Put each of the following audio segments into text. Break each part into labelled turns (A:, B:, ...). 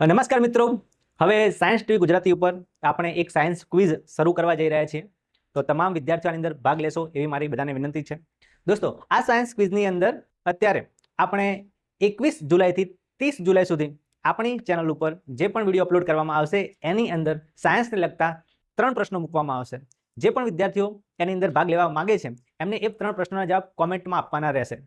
A: નમસ્કાર મિત્રો, હવે સાયન્સ ટીવી ગુજરાતી ઉપર આપણે એક સાયન્સ ક્વિઝ શરૂ કરવા જઈ રહ્યા છીએ. તો તમામ વિદ્યાર્થીઓની અંદર ભાગ લેશો એવી મારી બધાને વિનંતી છે. દોસ્તો, આ સાયન્સ ક્વિઝની અંદર અત્યારે આપણે 21 જુલાઈથી 30 જુલાઈ સુધી આપણી ચેનલ ઉપર જે પણ વિડીયો અપલોડ કરવામાં આવશે એની અંદર સાયન્સને લગતા 3 પ્રશ્નો મૂકવામાં આવશે. જે પણ વિદ્યાર્થીઓ એની અંદર ભાગ લેવા માંગે છે એમને એ 3 પ્રશ્નોના જવાબ કોમેન્ટમાં આપવાના રહેશે.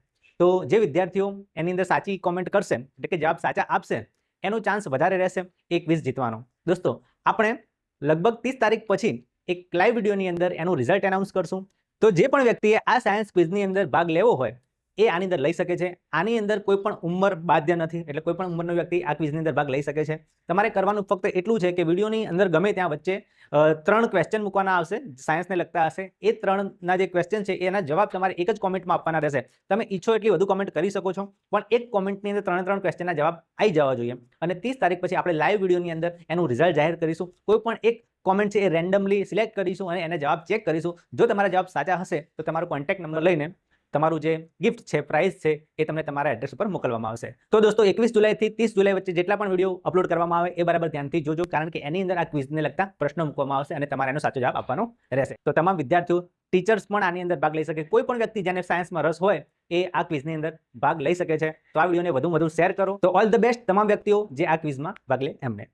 A: તો જે વિદ્યાર્થીઓ એની અંદર સાચી કોમેન્ટ કરશે એટલે કે જવાબ સાચા આપશે એનો ચાન્સ વધારે રહેશે એક ક્વિઝ જીતવાનો. દોસ્તો, આપણે લગભગ 30 તારીખ પછી એક લાઈવ વિડીયોની અંદર એનું રિઝલ્ટ એનાઉન્સ કરશું. તો જે પણ વ્યક્તિએ આ સાયન્સ ક્વિઝની અંદર ભાગ લેવો હોય એ આની અંદર લઈ શકે છે. આની અંદર કોઈ પણ ઉંમર બાધ્ય નથી, એટલે કોઈ પણ ઉંમરનો વ્યક્તિ આ ક્વિઝની અંદર ભાગ લઈ શકે છે. તમારે કરવાનું ફક્ત એટલું છે કે વિડીયોની અંદર ગમે ત્યાં વચ્ચે 3 ક્વેશ્ચન મૂકવાના આવશે, સાયન્સને લગતા હશે. એ 3ના જે ક્વેશ્ચન છે એના જવાબ તમારે એક જ કોમેન્ટમાં આપવાના રહેશે. તમે ઈચ્છો એટલી વધુ કોમેન્ટ કરી શકો છો, પણ એક કોમેન્ટની અંદર 3 ક્વેશ્ચનના જવાબ આવી જવા જોઈએ. અને 30 તારીખ પછી આપણે લાઈવ વિડીયોની અંદર એનું રિઝલ્ટ જાહેર કરીશું. કોઈ પણ એક કોમેન્ટ છે એ રેન્ડમલી સિલેક્ટ કરીશું અને એને જવાબ ચેક કરીશું. જો તમારા જવાબ સાચા હશે તો તમારો કોન્ટેક્ટ નંબર લઈને તમારું જે ગિફ્ટ છે, પ્રાઇઝ છે, એ તમને તમારા એડ્રેસ ઉપર મોકલવામાં આવશે. તો દોસ્તો, 21 જુલાઈથી 30 જુલાઈ વચ્ચે જેટલા પણ વિડીયો અપલોડ કરવામાં આવે એ બરાબર ધ્યાનથી જોજો, કારણ કે એની અંદર આ ક્વિઝને લગતા પ્રશ્નો મૂકવામાં આવશે અને તમારે એનો સાચો જવાબ આપવાનો રહેશે. તો તમામ વિદ્યાર્થીઓ, ટીચર્સ પણ આની અંદર ભાગ લઈ શકે. કોઈ પણ વ્યક્તિ જેને સાયન્સમાં રસ હોય એ આ ક્વિઝની અંદર ભાગ લઈ શકે છે. તો આ વિડીયોને વધુમાં વધુ શેર કરો. તો ઓલ ધ બેસ્ટ તમામ વ્યક્તિઓ જે આ ક્વિઝમાં ભાગ લે એમને.